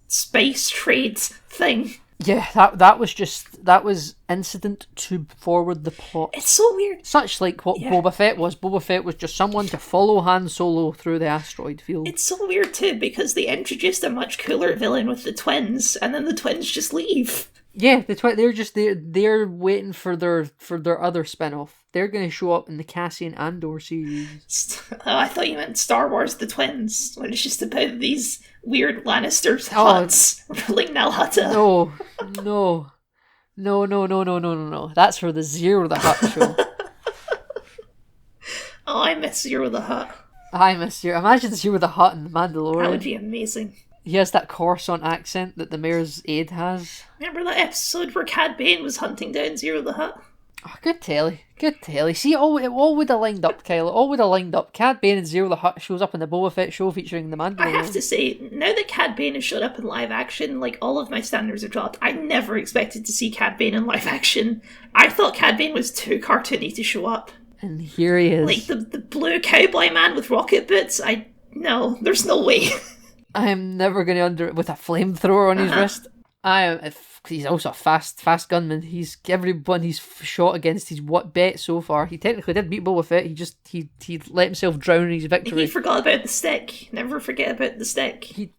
A: space trade thing.
B: Yeah, that was incident to forward the plot.
A: It's so weird.
B: Such like what Boba Fett was. Boba Fett was just someone to follow Han Solo through the asteroid field.
A: It's so weird too because they introduced a much cooler villain with the twins, and then the twins just leave.
B: Yeah, they're waiting for their other spin-off. They're going to show up in the Cassian Andor series.
A: Oh, I thought you meant Star Wars: The Twins, when it's just about these weird Lannister Hutts ruling Nal Hutta.
B: No. That's for the Zero the Hutt show.
A: Oh, I miss Zero the Hutt.
B: I miss Zero. Imagine Zero the Hutt in The Mandalorian.
A: That would be amazing.
B: He has that Coruscant accent that the mayor's aide has.
A: Remember that episode where Cad Bane was hunting down Zero the Hutt?
B: Oh, good telly. See, it all would have lined up, Kyle. It all would have lined up. Cad Bane and Zero the Hutt shows up in the Boba Fett show featuring the Mandalorian.
A: I have to say, now that Cad Bane has showed up in live action, like, all of my standards are dropped. I never expected to see Cad Bane in live action. I thought Cad Bane was too cartoony to show up.
B: And here he is.
A: Like, the blue cowboy man with rocket boots, no, there's no way.
B: I am never going to with a flamethrower on his wrist. He's also a fast gunman. He's everyone he's shot against. He's bet so far. He technically did beat Boba Fett. He let himself drown in his victory.
A: He forgot about the stick. Never forget about the stick.
B: He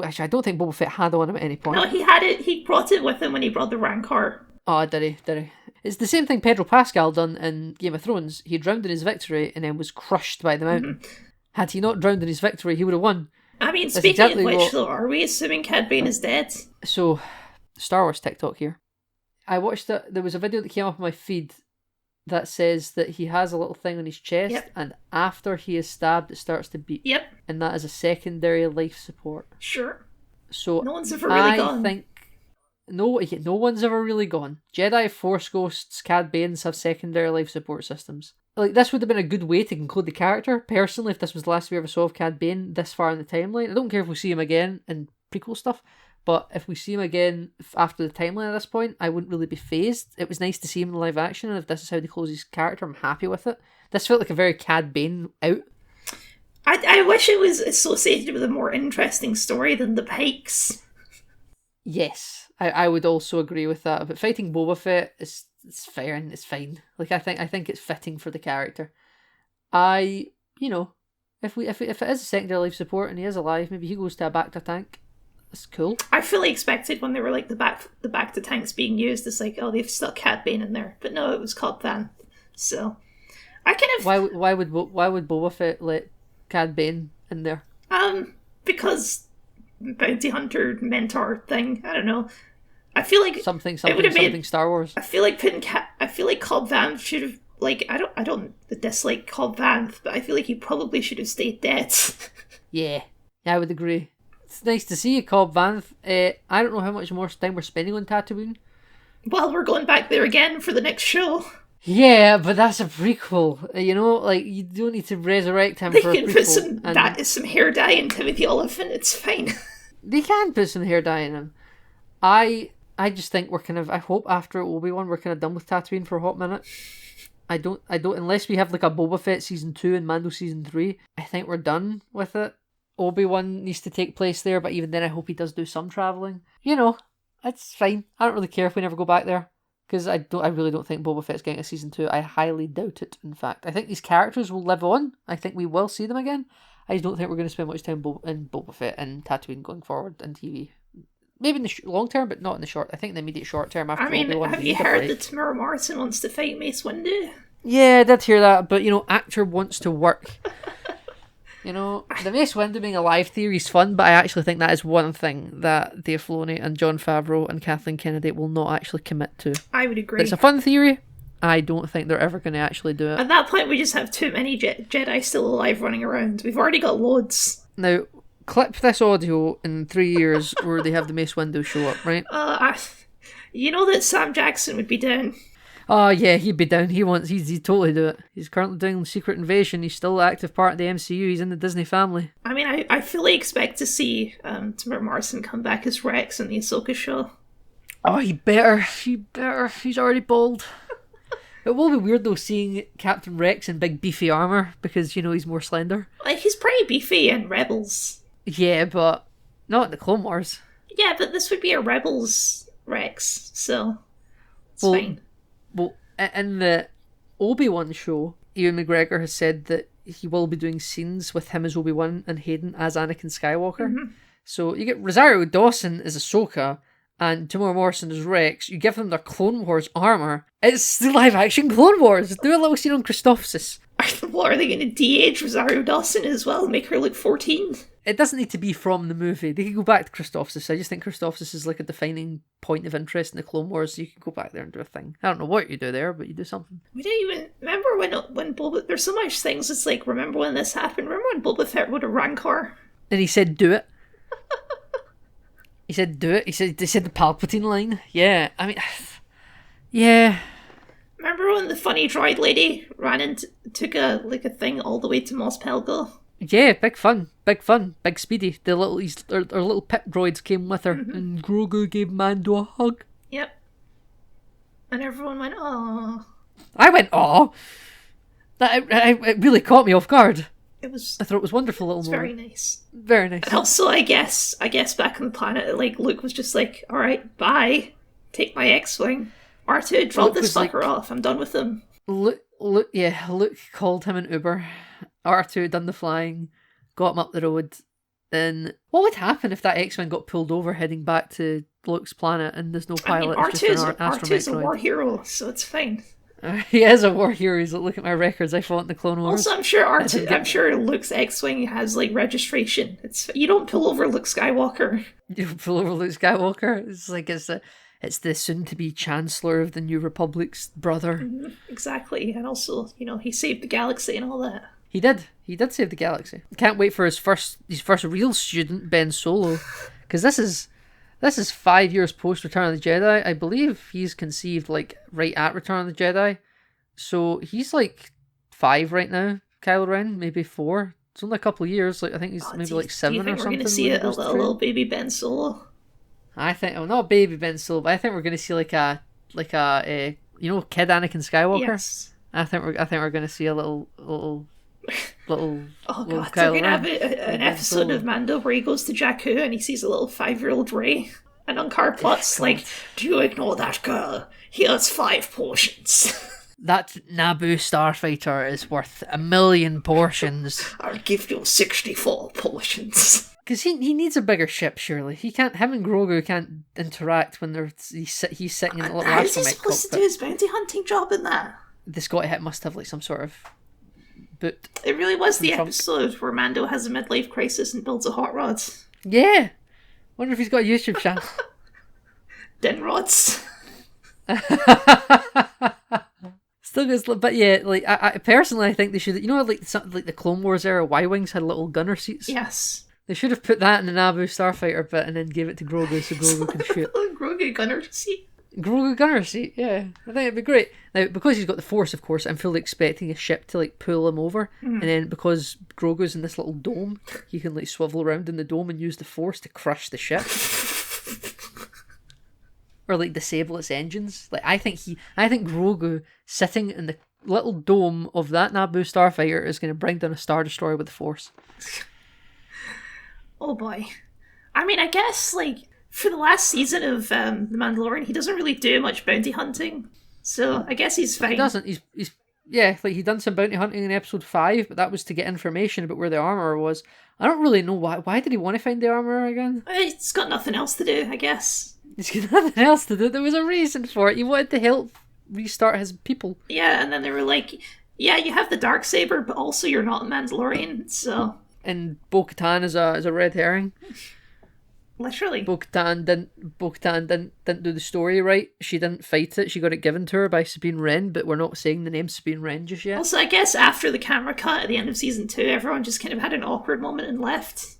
B: actually, I don't think Boba Fett had one at any point.
A: No, he had it. He brought it with him when he brought the Rancor.
B: Oh, did he? It's the same thing Pedro Pascal done in Game of Thrones. He drowned in his victory and then was crushed by the mountain. Mm-hmm. Had he not drowned in his victory, he would have won.
A: I mean, speaking of which, though, are we assuming Cad Bane is dead?
B: So, Star Wars TikTok here. I watched there was a video that came up on my feed that says that he has a little thing on his chest, and after he is stabbed, it starts to beat.
A: Yep.
B: And that is a secondary life support.
A: Sure.
B: So
A: no one's ever really gone.
B: I think no one's ever really gone. Jedi, Force Ghosts, Cad Banes have secondary life support systems. Like, this would have been a good way to conclude the character, personally, if this was the last we ever saw of Cad Bane this far in the timeline. I don't care if we see him again in prequel stuff, but if we see him again after the timeline at this point, I wouldn't really be fazed. It was nice to see him in live action, and if this is how they close his character, I'm happy with it. This felt like a very Cad Bane out.
A: I wish it was associated with a more interesting story than the Pikes.
B: Yes, I would also agree with that. But fighting Boba Fett is fair and it's fine. Like, I think it's fitting for the character. If it is a secondary life support and he is alive, maybe he goes to a Bacta tank. That's cool.
A: I fully expected when they were like the back to tanks being used, it's like, oh, they've stuck Cad Bane in there, but no, it was Cobb Vanth. So I kind of
B: why would Boba Fett let Cad Bane in there?
A: Because bounty hunter mentor thing. I don't know. I feel like
B: something Star Wars.
A: I feel like Cobb Vanth should have, like, I don't dislike Cobb Vanth, but I feel like he probably should have stayed dead.
B: Yeah, I would agree. It's nice to see you, Cobb Vanth. I don't know how much more time we're spending on Tatooine.
A: Well, we're going back there again for the next show.
B: Yeah, but that's a prequel. You know, like, you don't need to resurrect him for a prequel.
A: They can put some hair dye in Timothy Olyphant, it's fine. They
B: can put some hair dye in him. I just think we're kind of, I hope after Obi-Wan we're kind of done with Tatooine for a hot minute. I don't, unless we have like a Boba Fett season 2 and Mando season 3, I think we're done with it. Obi-Wan needs to take place there, but even then I hope he does do some travelling. You know, it's fine. I don't really care if we never go back there. Because I really don't think Boba Fett's getting a season 2. I highly doubt it, in fact. I think these characters will live on. I think we will see them again. I just don't think we're going to spend much time in Boba Fett and Tatooine going forward in TV. Maybe in the long term, but not in the short. I think in the immediate short term after Obi-Wan.
A: Have you heard that Tamara Morrison wants to fight Mace Windu?
B: Yeah, I did hear that, but, actor wants to work. The Mace Windu being alive theory is fun, but I actually think that is one thing that Dave Filoni and Jon Favreau and Kathleen Kennedy will not actually commit to.
A: I would agree.
B: It's a fun theory. I don't think they're ever going to actually do it.
A: At that point, we just have too many Jedi still alive running around. We've already got loads.
B: Now, clip this audio in 3 years where they have the Mace Windu show up, right?
A: You know that Sam Jackson would be down.
B: Oh yeah, he'd be down. He'd totally do it. He's currently doing Secret Invasion. He's still an active part of the MCU. He's in the Disney family.
A: I mean, I fully expect to see Tamara Morrison come back as Rex in the Ahsoka show.
B: Oh, he better. He's already bald. It will be weird though seeing Captain Rex in big beefy armor because he's more slender.
A: Like, he's pretty beefy in Rebels.
B: Yeah, but not in the Clone Wars.
A: Yeah, but this would be a Rebels Rex, so it's fine.
B: Well, in the Obi-Wan show, Ewan McGregor has said that he will be doing scenes with him as Obi-Wan and Hayden as Anakin Skywalker. Mm-hmm. So you get Rosario Dawson as Ahsoka and Tamora Morrison as Rex. You give them their Clone Wars armor. It's the live-action Clone Wars. Do a little scene on Christophsis.
A: What, are they going to de-age Rosario Dawson as well? Make her look 14?
B: It doesn't need to be from the movie. They can go back to Christophsis. I just think Christophsis is like a defining point of interest in the Clone Wars, so you can go back there and do a thing. I don't know what you do there, but you do something.
A: We don't even remember when Boba... There's so much things, it's like, remember when this happened? Remember when Boba Fett rode a Rancor?
B: And he said, do it. He said, do it. He said the Palpatine line. Yeah, I mean... Yeah...
A: Remember when the funny droid lady ran and took a thing all the way to Mos Pelgo?
B: Yeah, big fun, big speedy. The little pit droids came with her, mm-hmm. and Grogu gave Mando a hug.
A: Yep. And everyone went, "Aww."
B: I went, "Aww." It really caught me off guard.
A: I
B: thought it was wonderful little moment.
A: Very nice.
B: Very nice.
A: And also, I guess back on the planet, like, Luke was just like, "All right, bye. Take my X-wing. R2, drop this fucker off. I'm done with him."
B: Luke called him an Uber. R2 done the flying, got him up the road. Then what would happen if that X-Wing got pulled over heading back to Luke's planet and there's no pilot?
A: R2 is a war hero, so it's fine.
B: He is a war hero. He's like, look at my records. I fought in the Clone Wars.
A: Also, I'm sure Luke's X-Wing has like registration. You don't pull over Luke Skywalker.
B: You don't pull over Luke Skywalker. It's like it's the soon-to-be Chancellor of the New Republic's brother.
A: Mm-hmm, exactly, and also, he saved the galaxy and all that.
B: He did save the galaxy. Can't wait for his first real student, Ben Solo, because this is 5 years post Return of the Jedi. I believe he's conceived like right at Return of the Jedi, so he's like 5 right now. Kylo Ren, maybe 4. It's only a couple of years. Like I think he's maybe like 7 or something. Do you think we're going to
A: see a little baby Ben Solo?
B: I think, not baby Ben Solo, but I think we're going to see like a kid Anakin Skywalker.
A: Yes.
B: I think we're going to see a little.
A: Oh god,
B: little
A: they're going to have an episode of Mando where he goes to Jakku and he sees a little 5-year-old Rey, and Unkar Plutt's like, "Do you ignore that girl? Here's 5 portions."
B: That Naboo starfighter is worth 1 million portions.
A: I'll give you 64 portions.
B: Because he needs a bigger ship, surely. Him and Grogu can't interact when he's sitting in a little
A: How's he
B: astromech
A: supposed to
B: cockpit.
A: do his bounty hunting job in that?
B: The Scotty hit must have like some sort of boot.
A: It really was the
B: trunk.
A: episode where Mando has a midlife crisis and builds a hot rod.
B: Yeah. Wonder if he's got a YouTube channel.
A: Din rods.
B: Still good, but yeah, like I personally, I think they should. You know, like like the Clone Wars era, Y-wings had little gunner seats.
A: Yes.
B: They should have put that in the Naboo starfighter bit and then gave it to Grogu so Grogu can shoot.
A: Grogu gunner seat.
B: Grogu gunner seat, yeah. I think it'd be great. Now, because he's got the Force, of course, I'm fully expecting a ship to like pull him over, and then because Grogu's in this little dome, he can like swivel around in the dome and use the Force to crush the ship. Or like disable its engines. Like I think Grogu sitting in the little dome of that Naboo starfighter is going to bring down a Star Destroyer with the Force.
A: Oh boy. I mean, I guess like for the last season of The Mandalorian, he doesn't really do much bounty hunting, so I guess he's fine.
B: He doesn't. He's yeah, like he done some bounty hunting in episode 5, but that was to get information about where the armor was. I don't really know why. Why did he want to find the armor again?
A: It's got nothing else to do, I guess.
B: He's got nothing else to do. There was a reason for it. He wanted to help restart his people.
A: Yeah, and then they were like, yeah, you have the Darksaber, but also you're not a Mandalorian, so...
B: And Bo-Katan is a red herring.
A: Literally.
B: Bo-Katan didn't do the story right. She didn't fight it. She got it given to her by Sabine Wren, but we're not saying the name Sabine Wren just yet.
A: Also, I guess after the camera cut at the end of season 2, everyone just kind of had an awkward moment and left.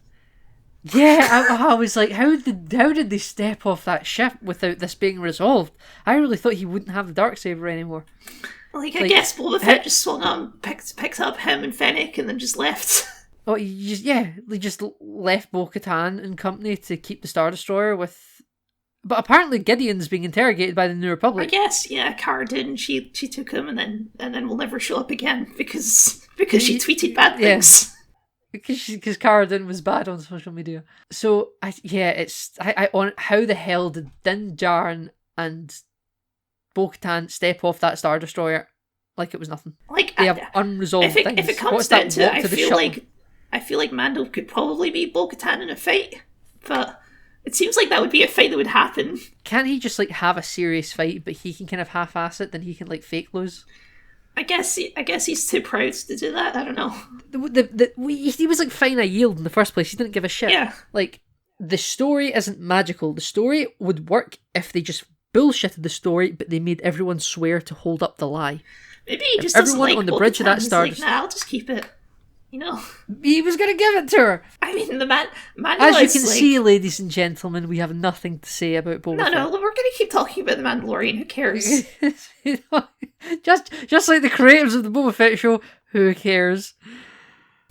B: Yeah, I was like, how did they step off that ship without this being resolved? I really thought he wouldn't have the Darksaber anymore.
A: Like, I guess Boba Fett just swung up, picked up him and Fennec, and then just left.
B: Oh, they just left Bo-Katan and company to keep the Star Destroyer with... But apparently Gideon's being interrogated by the New Republic.
A: I guess, yeah, Cara did, and she took him, and then will never show up again because she tweeted bad things.
B: Because Cara Dune was bad on social media. So I on how the hell did Din Djarin and Bo-Katan step off that Star Destroyer like it was nothing?
A: Like
B: they have unresolved things.
A: If it comes down to it, I feel like Mando could probably beat Bo-Katan in a fight, but it seems like that would be a fight that would happen.
B: Can't he just like have a serious fight, but he can kind of half-ass it, then he can like fake lose?
A: I guess he's too proud to do that. I don't know.
B: He was like, fine, I yield in the first place. He didn't give a shit.
A: Yeah.
B: Like, the story isn't magical. The story would work if they just bullshitted the story, but they made everyone swear to hold up the lie.
A: Maybe he just doesn't like
B: everyone on the bridge of that Star
A: Destroyer. Nah, I'll just keep it. You know,
B: he was going to give it to her.
A: I mean, the man.
B: As you can see, ladies and gentlemen, we have nothing to say about Boba Fett.
A: No, we're going to keep talking about the Mandalorian. Who cares?
B: just like the creators of the Boba Fett show, who cares?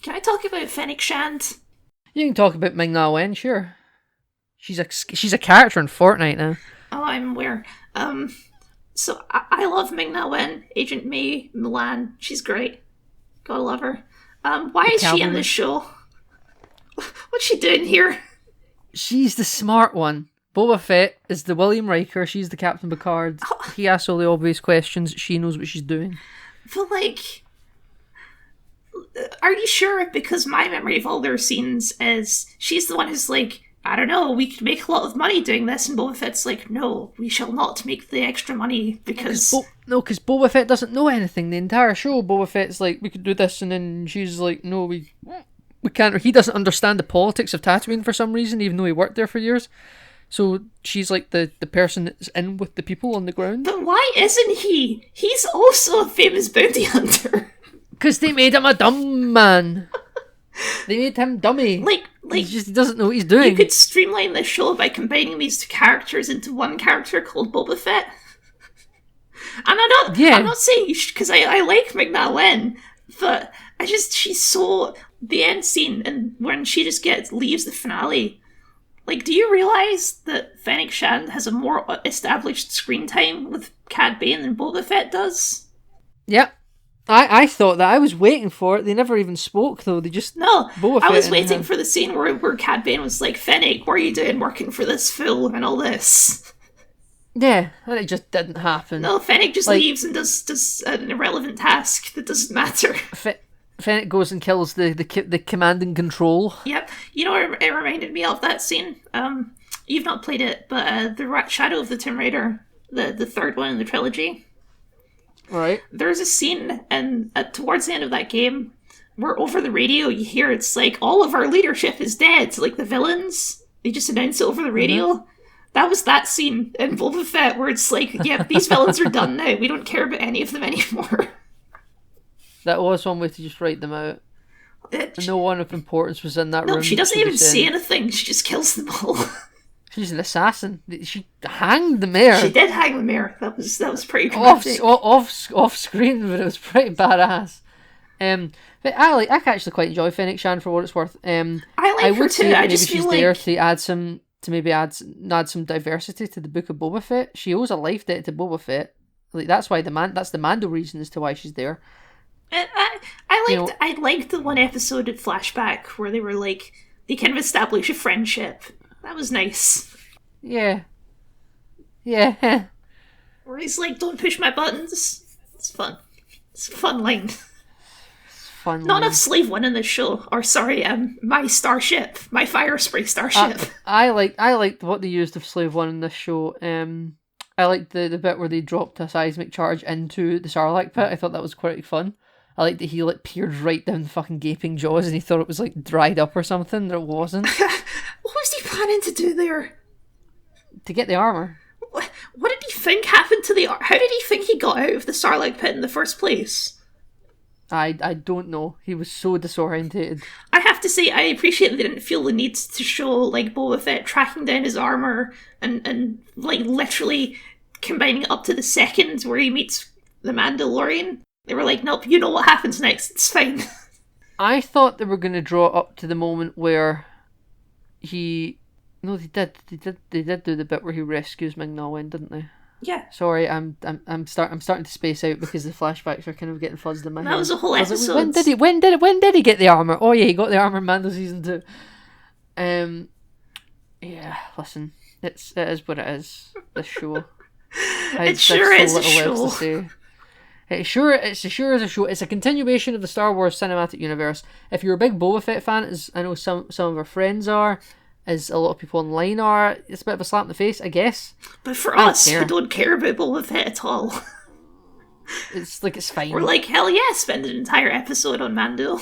A: Can I talk about Fennec Shand?
B: You can talk about Ming-Na Wen, sure. She's a character in Fortnite now.
A: Oh, I'm aware. So I love Ming-Na Wen, Agent May Mulan. She's great. Gotta love her. Why is she in this show? What's she doing here?
B: She's the smart one. Boba Fett is the William Riker. She's the Captain Picard. He asks all the obvious questions. She knows what she's doing.
A: But like, are you sure? Because my memory of all their scenes is she's the one who's like, I don't know, we could make a lot of money doing this, and Boba Fett's like, no, we shall not make the extra money because...
B: Because Boba Fett doesn't know anything. The entire show, Boba Fett's like, we could do this, and then she's like, no, we can't. He doesn't understand the politics of Tatooine for some reason, even though he worked there for years. So she's like the person that's in with the people on the ground.
A: But why isn't he? He's also a famous bounty hunter.
B: Because they made him a dumb man. They made him dummy.
A: Like
B: he doesn't know what he's doing.
A: You could streamline this show by combining these two characters into one character called Boba Fett. And I'm not saying you should, because I like Ming-Na Wen, but she's so... The end scene, and when she just leaves the finale, like, do you realise that Fennec Shand has a more established screen time with Cad Bane than Boba Fett does?
B: Yep. I thought that. I was waiting for it. They never even spoke, though. They just...
A: No,
B: Boba Fett
A: I was waiting for the scene where Cad Bane was like, Fennec, what are you doing working for this fool and all this?
B: Yeah, and it just didn't happen.
A: No, Fennec just leaves and does an irrelevant task that doesn't matter.
B: Fennec goes and kills the command and control.
A: Yep. You know, it reminded me of that scene. You've not played it, but Shadow of the Tomb Raider, the third one in the trilogy.
B: Right.
A: There's a scene, and towards the end of that game, where over the radio you hear it's like, all of our leadership is dead. Like the villains, they just announce it over the radio. Mm-hmm. That was that scene in Boba Fett where it's like, yeah, these villains are done now. We don't care about any of them anymore.
B: That was one way to just write them out. No one of importance was in that room.
A: No, she doesn't even say anything. She just kills them all.
B: She's an assassin. She hanged the mayor.
A: She did hang the mayor. That was pretty
B: dramatic. Off screen, but it was pretty badass. But I actually quite enjoy Fennec Shand for what it's worth.
A: I would say that maybe she's there
B: to add some diversity to the Book of Boba Fett. She owes a life debt to Boba Fett. Like that's the Mando reason as to why she's there.
A: I liked the one episode at Flashback where they were like, they kind of establish a friendship. That was nice.
B: Yeah. Yeah.
A: Where he's like, don't push my buttons. It's fun. It's a fun line. Not enough Slave One in this show. Or sorry, my starship. My fire spray starship.
B: I liked what they used of Slave One in this show. I liked the bit where they dropped a seismic charge into the Sarlacc pit. I thought that was quite fun. I liked that he peered right down the fucking gaping jaws and he thought it was dried up or something. It wasn't.
A: What was he planning to do there?
B: To get the armor.
A: What did he think happened to the armor? How did he think he got out of the Sarlacc pit in the first place?
B: I don't know. He was so disorientated.
A: I have to say, I appreciate they didn't feel the need to show Boba Fett tracking down his armor and literally combining it up to the second where he meets the Mandalorian. They were like, nope, you know what happens next, it's fine.
B: I thought they were going to draw up to the moment where he... No, they did do the bit where he rescues Ming-Na Wen, didn't they?
A: Yeah.
B: Sorry, I'm starting to space out because the flashbacks are kind of getting fuzzed in my head.
A: That was a whole episode.
B: Like, when did he get the armor? Oh yeah, he got the armor in Mando season 2. Yeah, listen, it is what it is. This show.
A: It sure is a show.
B: It's sure is a show. It's a continuation of the Star Wars cinematic universe. If you're a big Boba Fett fan, as I know some of our friends are, as a lot of people online are, it's a bit of a slap in the face, I guess.
A: But for us, who don't care about Boba Fett at all.
B: It's fine.
A: We're like, hell yeah, spend an entire episode on Mando.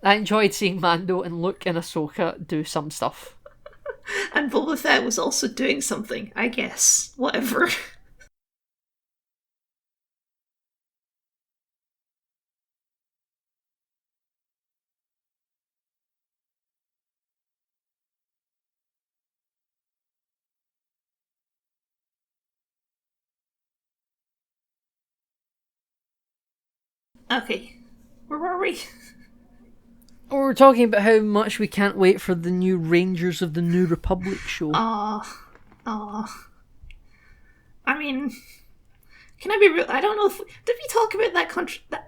B: I enjoyed seeing Mando and Luke and Ahsoka do some stuff.
A: And Boba Fett was also doing something, I guess. Whatever. Okay, where were we?
B: We're talking about how much we can't wait for the new Rangers of the New Republic show.
A: I mean, can I be real? I don't know if... Did we talk about that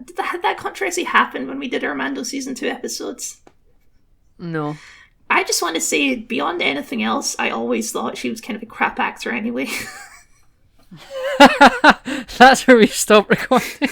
A: did that controversy happen when we did our Mando Season 2 episodes?
B: No.
A: I just want to say, beyond anything else, I always thought she was kind of a crap actor anyway.
B: That's where we stopped recording.